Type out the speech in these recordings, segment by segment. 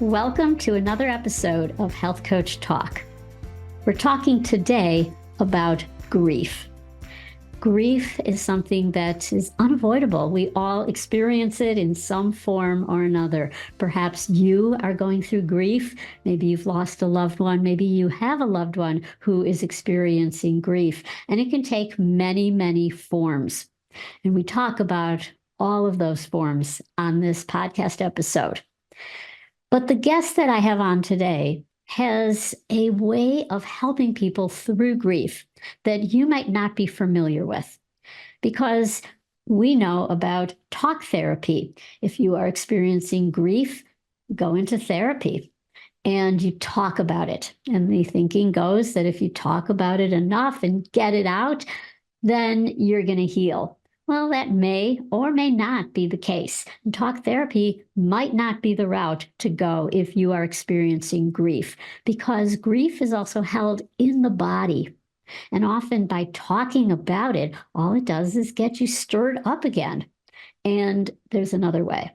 Welcome to another episode of Health Coach Talk. We're talking today about grief. Grief is something that is unavoidable. We all experience it in some form or another. Perhaps you are going through grief. Maybe you've lost a loved one. Maybe you have a loved one who is experiencing grief. And it can take many, many forms. And we talk about all of those forms on this podcast episode. But the guest that I have on today has a way of helping people through grief that you might not be familiar with, because we know about talk therapy. If you are experiencing grief, go into therapy and you talk about it. And the thinking goes that if you talk about it enough and get it out, then you're going to heal. Well, that may or may not be the case. And talk therapy might not be the route to go if you are experiencing grief, because grief is also held in the body. And often by talking about it, all it does is get you stirred up again. And there's another way.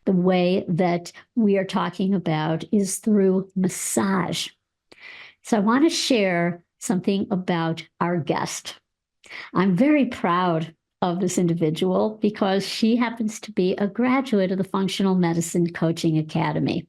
The way that we are talking about is through massage. So I want to share something about our guest. I'm very proud of this individual because she happens to be a graduate of the Functional Medicine Coaching Academy.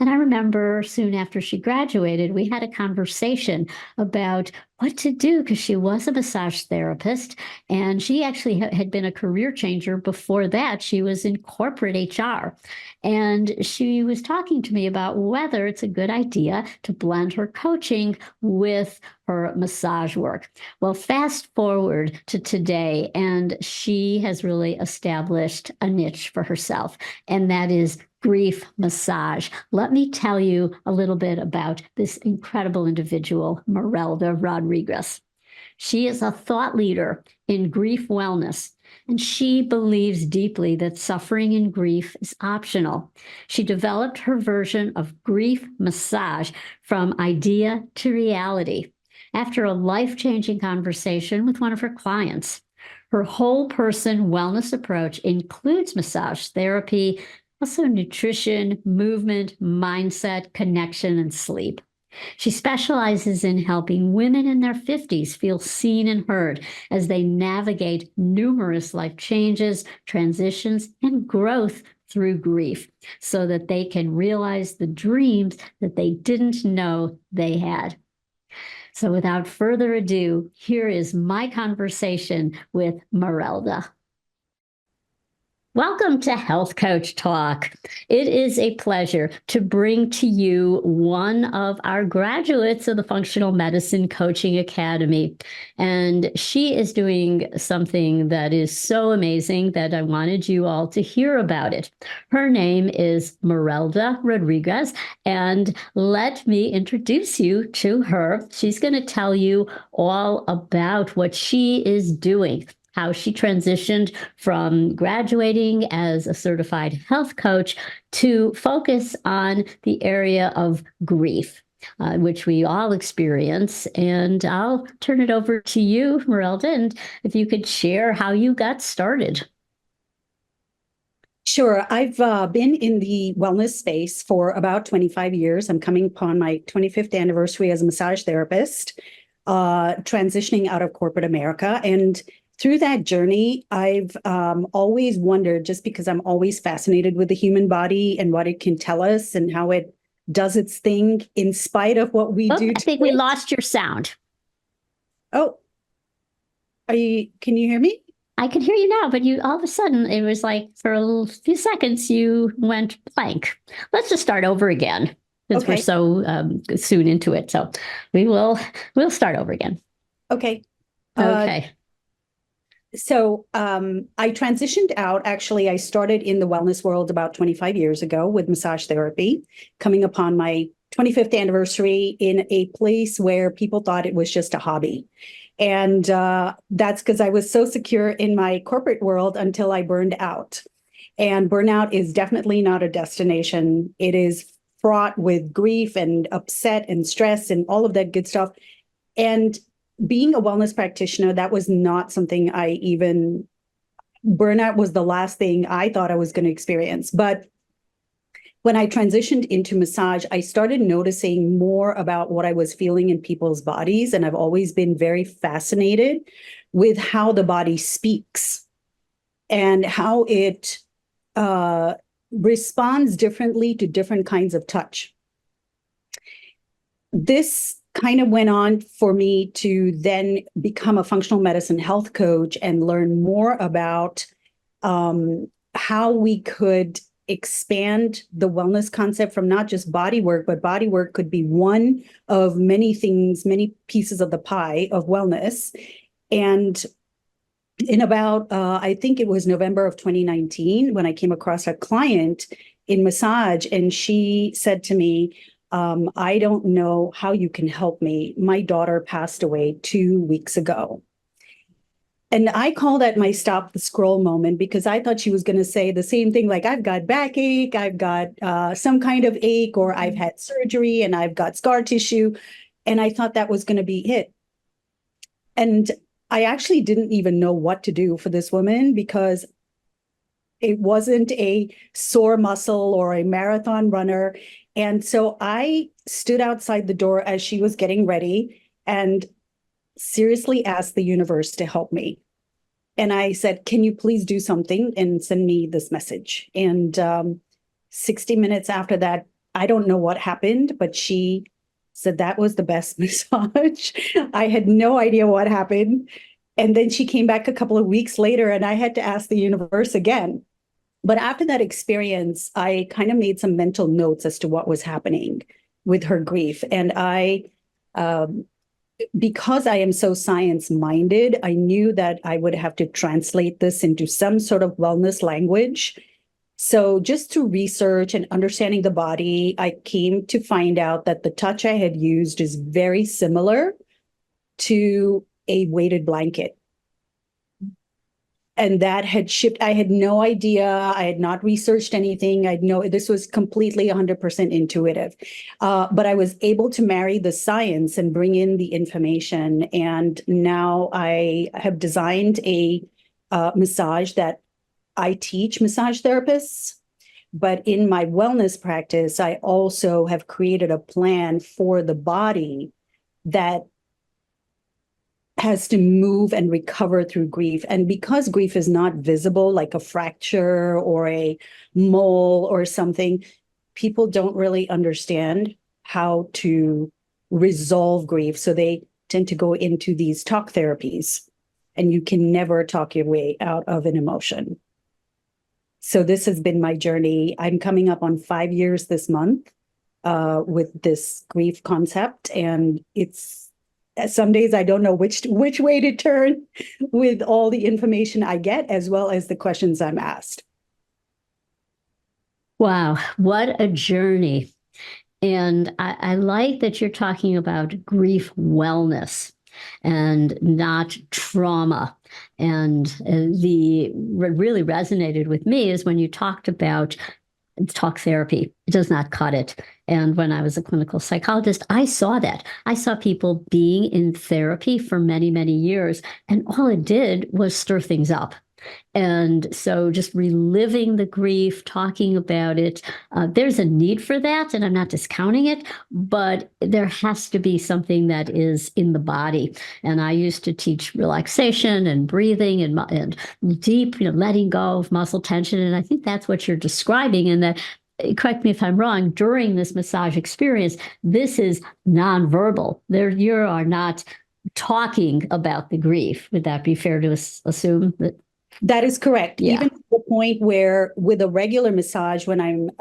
And I remember soon after she graduated, we had a conversation about what to do, because she was a massage therapist and she actually had been a career changer before that. She was in corporate HR. And she was talking to me about whether it's a good idea to blend her coaching with her massage work. Well, fast forward to today, and she has really established a niche for herself, and that is grief massage. Let me tell you a little bit about this incredible individual, Merelda Rodriguez. She is a thought leader in grief wellness, and she believes deeply that suffering and grief is optional. She developed her version of grief massage from idea to reality after a life-changing conversation with one of her clients. Her whole person wellness approach includes massage therapy, also nutrition, movement, mindset, connection, and sleep. She specializes in helping women in their 50s feel seen and heard as they navigate numerous life changes, transitions, and growth through grief, so that they can realize the dreams that they didn't know they had. So without further ado, here is my conversation with Merelda. Welcome to Health Coach Talk. It is a pleasure to bring to you one of our graduates of the Functional Medicine Coaching Academy. And she is doing something that is so amazing that I wanted you all to hear about it. Her name is Merelda Rodriguez, and let me introduce you to her. She's going to tell you all about what she is doing, how she transitioned from graduating as a certified health coach to focus on the area of grief, which we all experience. And I'll turn it over to you, Merelda, and if you could share how you got started. Sure. I've been in the wellness space for about 25 years. I'm coming upon my 25th anniversary as a massage therapist, transitioning out of corporate America. And through that journey, I've always wondered, just because I'm always fascinated with the human body and what it can tell us and how it does its thing in spite of what we do. I think we lost your sound. Oh, can you hear me? I can hear you now, but all of a sudden, it was like for a few seconds, you went blank. Let's just start over again, since we're so soon into it. So we'll start over again. Okay. Okay. So I transitioned out. Actually, I started in the wellness world about 25 years ago with massage therapy, coming upon my 25th anniversary in a place where people thought it was just a hobby. And that's because I was so secure in my corporate world until I burned out. And burnout is definitely not a destination. It is fraught with grief and upset and stress and all of that good stuff. And being a wellness practitioner, that was not something burnout was the last thing I thought I was going to experience. But when I transitioned into massage, I started noticing more about what I was feeling in people's bodies. And I've always been very fascinated with how the body speaks and how it responds differently to different kinds of touch. This kind of went on for me to then become a functional medicine health coach and learn more about how we could expand the wellness concept from not just body work, but body work could be one of many things, many pieces of the pie of wellness. And in about, I think it was November of 2019, when I came across a client in massage, and she said to me, I don't know how you can help me. My daughter passed away 2 weeks ago. And I call that my stop the scroll moment, because I thought she was going to say the same thing, like, I've got backache, I've got some kind of ache, or I've had surgery and I've got scar tissue. And I thought that was going to be it. And I actually didn't even know what to do for this woman, because it wasn't a sore muscle or a marathon runner. And so I stood outside the door as she was getting ready and seriously asked the universe to help me. And I said, can you please do something and send me this message? And 60 minutes after that, I don't know what happened, but she said that was the best massage. I had no idea what happened. And then she came back a couple of weeks later, and I had to ask the universe again. But after that experience, I kind of made some mental notes as to what was happening with her grief. And because I am so science-minded, I knew that I would have to translate this into some sort of wellness language. So just through research and understanding the body, I came to find out that the touch I had used is very similar to a weighted blanket. And that had shipped. I had no idea. I had not researched anything. This was completely 100% intuitive. But I was able to marry the science and bring in the information. And now I have designed a massage that I teach massage therapists. But in my wellness practice, I also have created a plan for the body that has to move and recover through grief. And because grief is not visible, like a fracture or a mole or something, people don't really understand how to resolve grief. So they tend to go into these talk therapies, and you can never talk your way out of an emotion. So this has been my journey. I'm coming up on 5 years this month with this grief concept, and it's some days I don't know which way to turn with all the information I get, as well as the questions I'm asked. Wow, what a journey. And I like that you're talking about grief wellness and not trauma. And what really resonated with me is when you talked about talk therapy. It does not cut it. And when I was a clinical psychologist, I saw that. I saw people being in therapy for many, many years, and all it did was stir things up. And so just reliving the grief, talking about it, there's a need for that, and I'm not discounting it, but there has to be something that is in the body. And I used to teach relaxation and breathing and deep, letting go of muscle tension. And I think that's what you're describing. And that, correct me if I'm wrong, during this massage experience, this is nonverbal. You are not talking about the grief. Would that be fair to assume that? That is correct. Yeah. Even to the point where with a regular massage, when I'm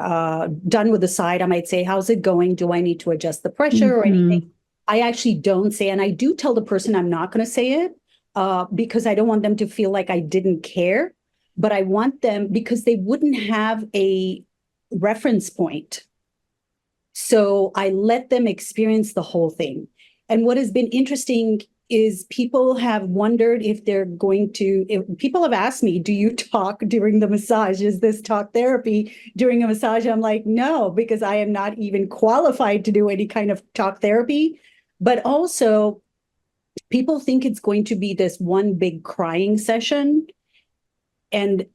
done with the side, I might say, how's it going? Do I need to adjust the pressure or anything? I actually don't say, and I do tell the person I'm not going to say it because I don't want them to feel like I didn't care, but I want them, because they wouldn't have a reference point. So I let them experience the whole thing. And what has been interesting is people have wondered if people have asked me, do you talk during the massage? Is this talk therapy during a massage? I'm like, no, because I am not even qualified to do any kind of talk therapy. But also, people think it's going to be this one big crying session. And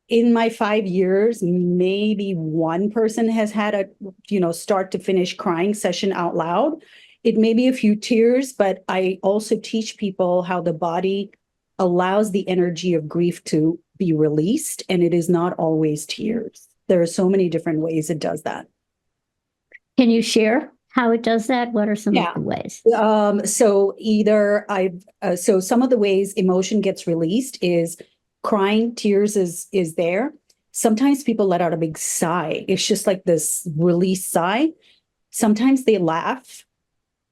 in my 5 years, maybe one person has had a, start to finish crying session out loud. It may be a few tears, but I also teach people how the body allows the energy of grief to be released, and it is not always tears. There are so many different ways it does that. Can you share how it does that? What are some Yeah. of the ways? So some of the ways emotion gets released is crying, tears is there. Sometimes people let out a big sigh. It's just like this release sigh. Sometimes they laugh.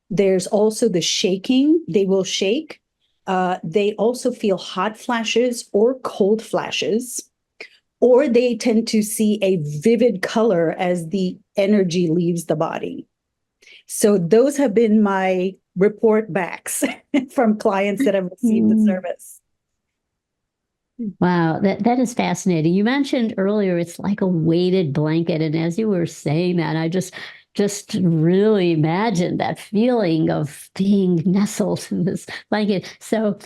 There's also the shaking. They will shake. They also feel hot flashes or cold flashes, or they tend to see a vivid color as the energy leaves the body. So those have been my report backs from clients that have received the service. Wow, that is fascinating. You mentioned earlier it's like a weighted blanket, and as you were saying that, I just really imagined that feeling of being nestled in this blanket. So,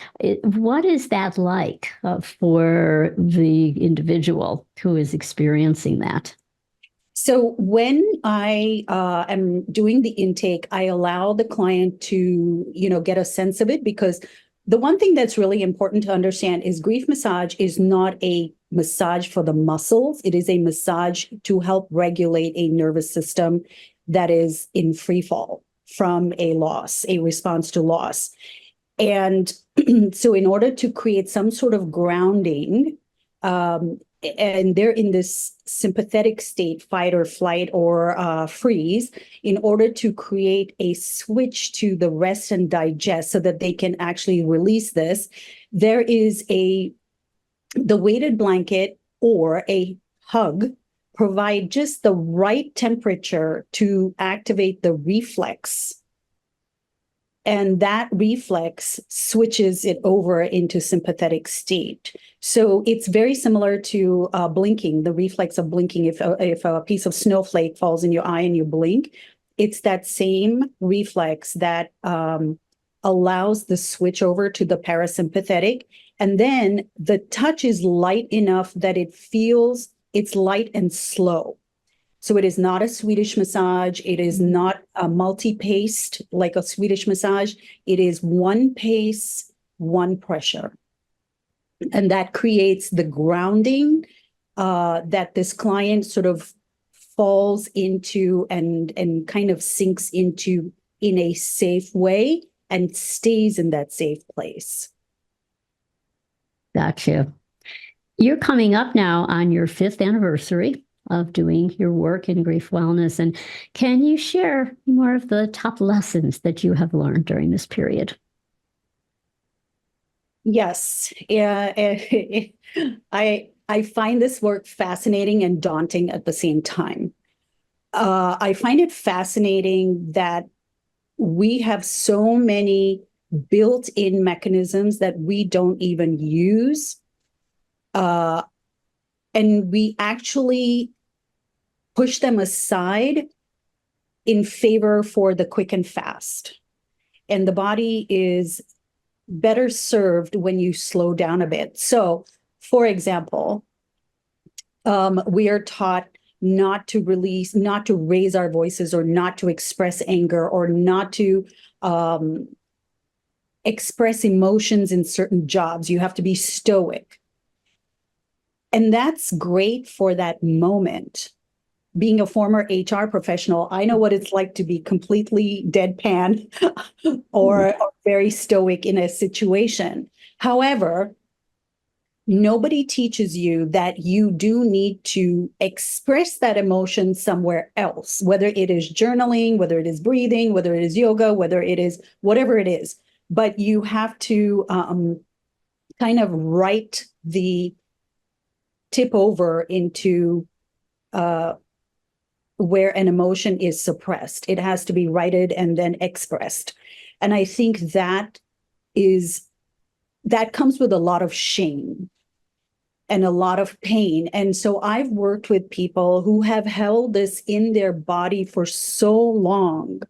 what is that like for the individual who is experiencing that? So when I am doing the intake, I allow the client to, get a sense of it, because the one thing that's really important to understand is grief massage is not a massage for the muscles. It is a massage to help regulate a nervous system that is in free fall from a loss, a response to loss. And so in order to create some sort of grounding, and they're in this sympathetic state, fight or flight or freeze, in order to create a switch to the rest and digest so that they can actually release this, there is the weighted blanket or a hug provide just the right temperature to activate the reflex. And that reflex switches it over into sympathetic state. So it's very similar to blinking, the reflex of blinking. If a piece of snowflake falls in your eye and you blink, it's that same reflex that allows the switch over to the parasympathetic. And then the touch is light enough that it feels it's light and slow. So it is not a Swedish massage. It is not a multi-paced like a Swedish massage. It is one pace, one pressure. And that creates the grounding that this client sort of falls into and kind of sinks into in a safe way and stays in that safe place. Got you. You're coming up now on your 5th anniversary of doing your work in grief wellness. And can you share more of the top lessons that you have learned during this period? Yes. I find this work fascinating and daunting at the same time. I find it fascinating that we have so many built-in mechanisms that we don't even use. And we actually push them aside in favor for the quick and fast. And the body is better served when you slow down a bit. So, for example, we are taught not to raise our voices, or not to express anger, or not to express emotions in certain jobs. You have to be stoic. And that's great for that moment. Being a former HR professional, I know what it's like to be completely deadpan or very stoic in a situation. However, nobody teaches you that you do need to express that emotion somewhere else, whether it is journaling, whether it is breathing, whether it is yoga, whether it is whatever it is. But you have to kind of write the tip over into where an emotion is suppressed. It has to be righted and then expressed. And I think that comes with a lot of shame and a lot of pain. And so I've worked with people who have held this in their body for so long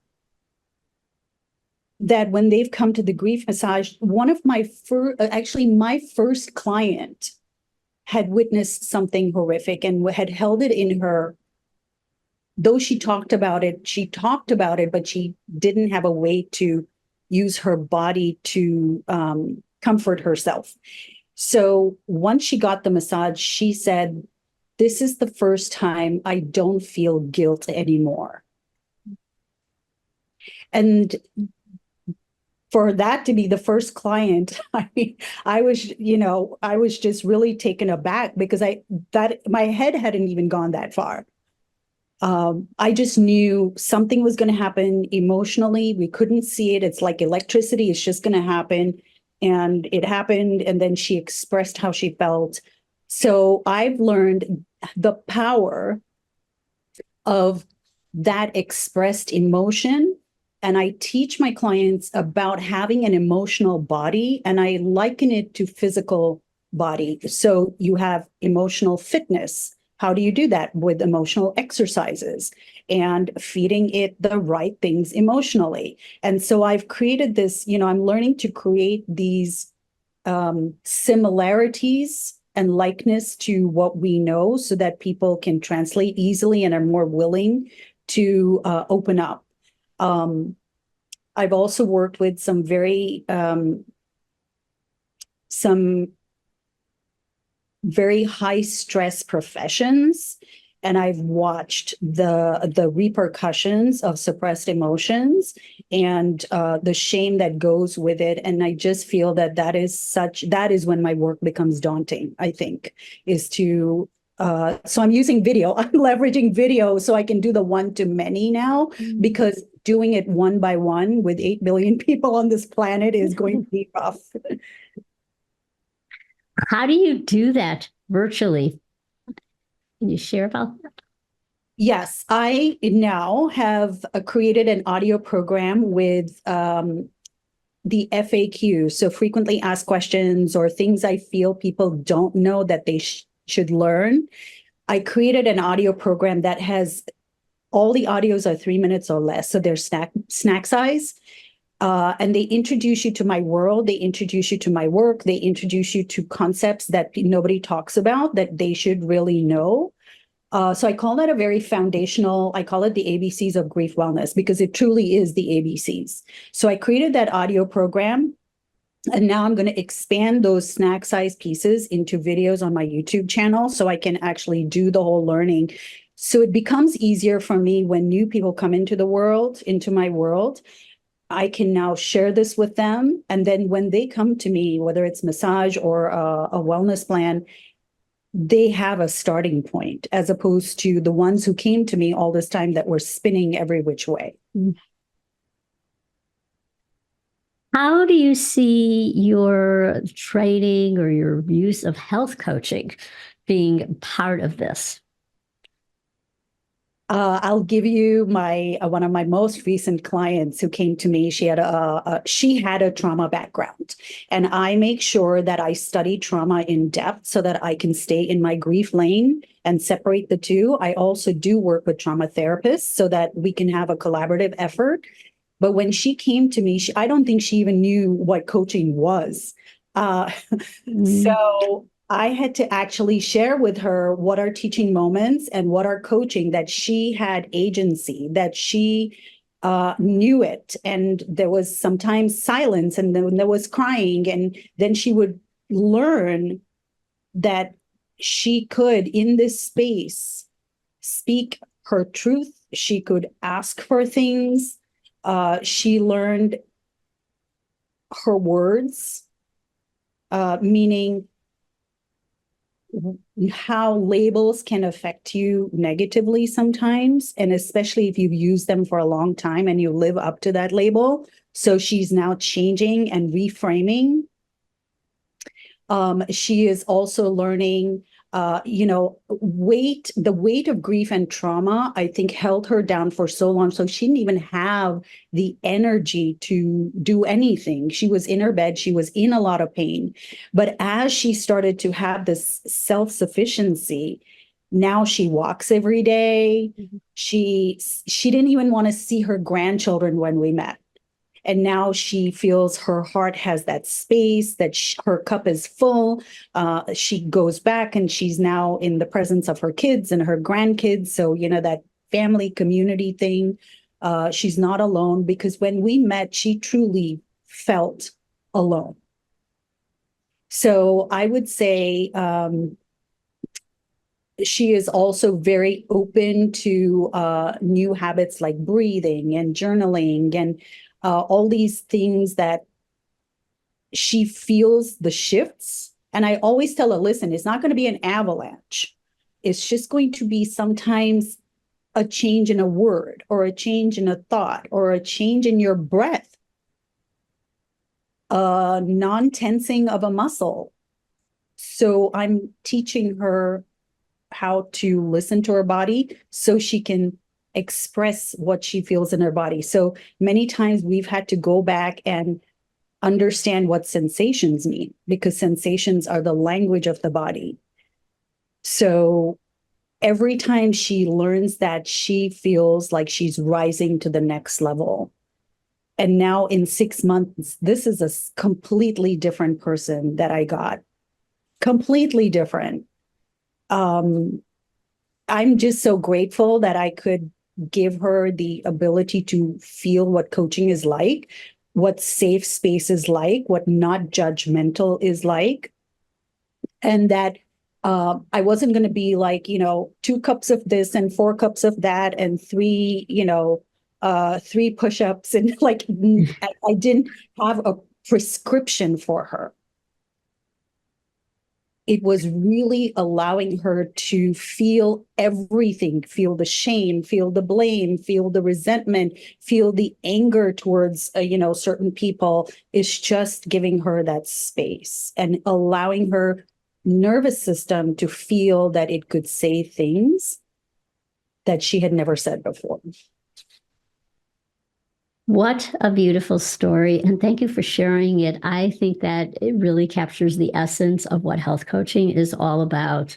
that when they've come to the grief massage, one of my first client had witnessed something horrific and had held it in her. Though she talked about it, but she didn't have a way to use her body to comfort herself. So once she got the massage, she said, "This is the first time I don't feel guilt anymore." And for that to be the first client, I mean, I was just really taken aback because my head hadn't even gone that far. I just knew something was going to happen emotionally. We couldn't see it. It's like electricity. It's just going to happen. And it happened. And then she expressed how she felt. So I've learned the power of that expressed emotion. And I teach my clients about having an emotional body, and I liken it to physical body. So you have emotional fitness. How do you do that? With emotional exercises and feeding it the right things emotionally. And so I've created this, I'm learning to create these similarities and likeness to what we know so that people can translate easily and are more willing to open up. I've also worked with some very high stress professions, and I've watched the repercussions of suppressed emotions and the shame that goes with it. And I just feel that is when my work becomes daunting, I think, is to so I'm using video. I'm leveraging video so I can do the one-to-many now, because doing it one by one with 8 billion people on this planet is going to be rough. How do you do that virtually? Can you share about that? Yes, I now have created an audio program with the FAQ, so frequently asked questions or things I feel people don't know that they should learn. I created an audio program that has all the audios are 3 minutes or less, so they're snack size. And they introduce you to my world, they introduce you to my work, they introduce you to concepts that nobody talks about that they should really know. So I call that a very foundational, I call it the ABCs of grief wellness, because it truly is the ABCs. So I created that audio program, and now I'm going to expand those snack size pieces into videos on my YouTube channel so I can actually do the whole learning. So it becomes easier for me when new people come into my world. I can now share this with them. And then when they come to me, whether it's massage or a wellness plan, they have a starting point, as opposed to the ones who came to me all this time that were spinning every which way. How do you see your training or your use of health coaching being part of this? I'll give you one of my most recent clients who came to me. She had a trauma background, and I make sure that I study trauma in depth so that I can stay in my grief lane and separate the two. I also do work with trauma therapists so that we can have a collaborative effort. But when she came to me, I don't think she even knew what coaching was. So I had to actually share with her what are teaching moments and what are coaching, that she had agency, that she knew it. And there was sometimes silence, and then there was crying. And then she would learn that she could, in this space, speak her truth. She could ask for things. She learned her words, meaning how labels can affect you negatively sometimes, and especially if you've used them for a long time and you live up to that label. So she's now changing and reframing. She is also learning, the weight of grief and trauma, I think, held her down for so long. So she didn't even have the energy to do anything. She was in her bed. She was in a lot of pain. But as she started to have this self-sufficiency, now she walks every day. She didn't even want to see her grandchildren when we met. And now she feels her heart has that space, that her cup is full. She goes back and she's now in the presence of her kids and her grandkids. So, that family community thing. She's not alone, because when we met, she truly felt alone. So I would say she is also very open to new habits like breathing and journaling and all these things that she feels the shifts. And I always tell her, listen, it's not going to be an avalanche. It's just going to be sometimes a change in a word or a change in a thought or a change in your breath, a non-tensing of a muscle. So I'm teaching her how to listen to her body so she can express what she feels in her body. So many times we've had to go back and understand what sensations mean, because sensations are the language of the body. So every time she learns that, she feels like she's rising to the next level. And now in 6 months, this is a completely different person that I got. Completely different. I'm just so grateful that I could give her the ability to feel what coaching is like, what safe space is like, what not judgmental is like. And that I wasn't going to be like, 2 cups of this and 4 cups of that and 3, 3 push-ups. And like, I didn't have a prescription for her. It was really allowing her to feel everything, feel the shame, feel the blame, feel the resentment, feel the anger towards, certain people. Is just giving her that space and allowing her nervous system to feel that it could say things that she had never said before. What a beautiful story. And thank you for sharing it. I think that it really captures the essence of what health coaching is all about.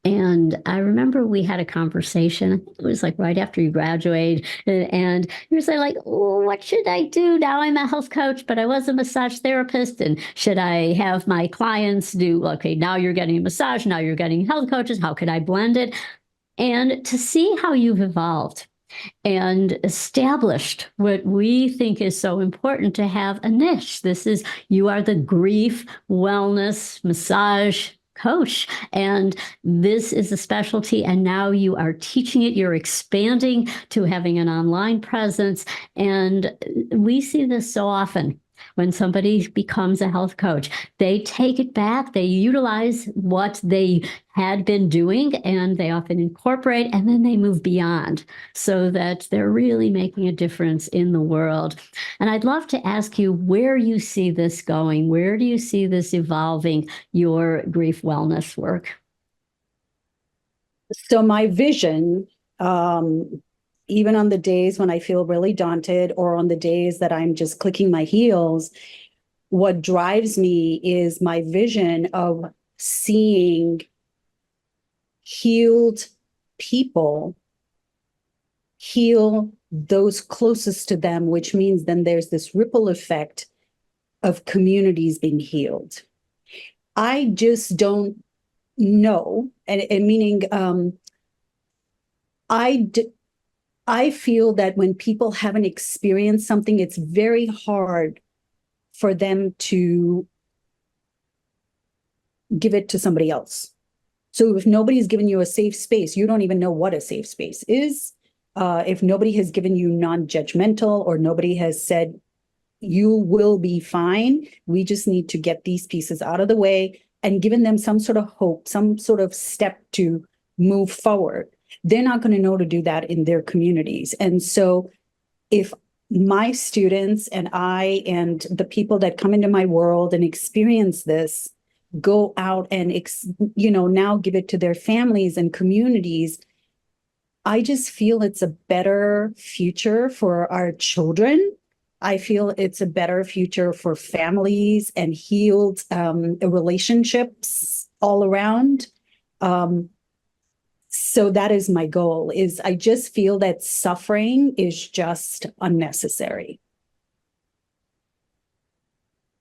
And I remember we had a conversation. It was like right after you graduate, and you were saying like, oh, what should I do? Now I'm a health coach, but I was a massage therapist. And should I have my clients do, okay, now you're getting a massage, now you're getting health coaches. How could I blend it? And to see how you've evolved and established what we think is so important, to have a niche. You are the grief wellness massage coach, and this is a specialty, and now you are teaching it, you're expanding to having an online presence. And we see this so often. When somebody becomes a health coach, they take it back, they utilize what they had been doing, and they often incorporate, and then they move beyond so that they're really making a difference in the world. And I'd love to ask you where you see this going. Where do you see this evolving, your grief wellness work? So my vision, even on the days when I feel really daunted or on the days that I'm just clicking my heels, what drives me is my vision of seeing healed people heal those closest to them, which means then there's this ripple effect of communities being healed. I just don't know, and meaning I feel that when people haven't experienced something, it's very hard for them to give it to somebody else. So if nobody's given you a safe space, you don't even know what a safe space is. If nobody has given you non-judgmental, or nobody has said, you will be fine, we just need to get these pieces out of the way, and given them some sort of hope, some sort of step to move forward, they're not going to know to do that in their communities. And so if my students and I and the people that come into my world and experience this go out and, now give it to their families and communities, I just feel it's a better future for our children. I feel it's a better future for families and healed relationships all around. So that is my goal, is I just feel that suffering is just unnecessary.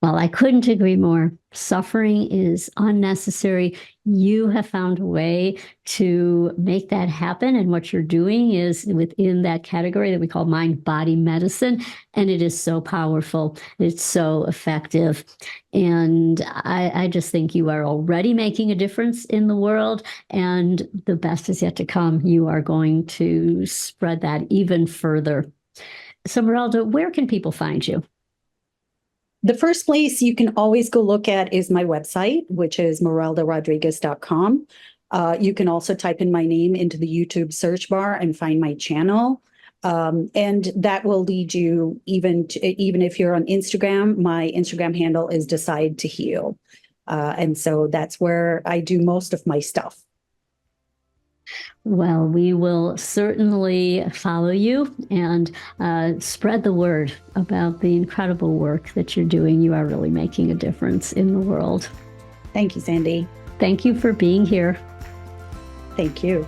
Well, I couldn't agree more. Suffering is unnecessary. You have found a way to make that happen. And what you're doing is within that category that we call mind-body medicine. And it is so powerful. It's so effective. And I just think you are already making a difference in the world. And the best is yet to come. You are going to spread that even further. So, Merelda, where can people find you? The first place you can always go look at is my website, which is mereldarodriguez.com. You can also type in my name into the YouTube search bar and find my channel. And that will lead you even if you're on Instagram, my Instagram handle is Decide to Heal. And so that's where I do most of my stuff. Well, we will certainly follow you and spread the word about the incredible work that you're doing. You are really making a difference in the world. Thank you, Sandy. Thank you for being here. Thank you.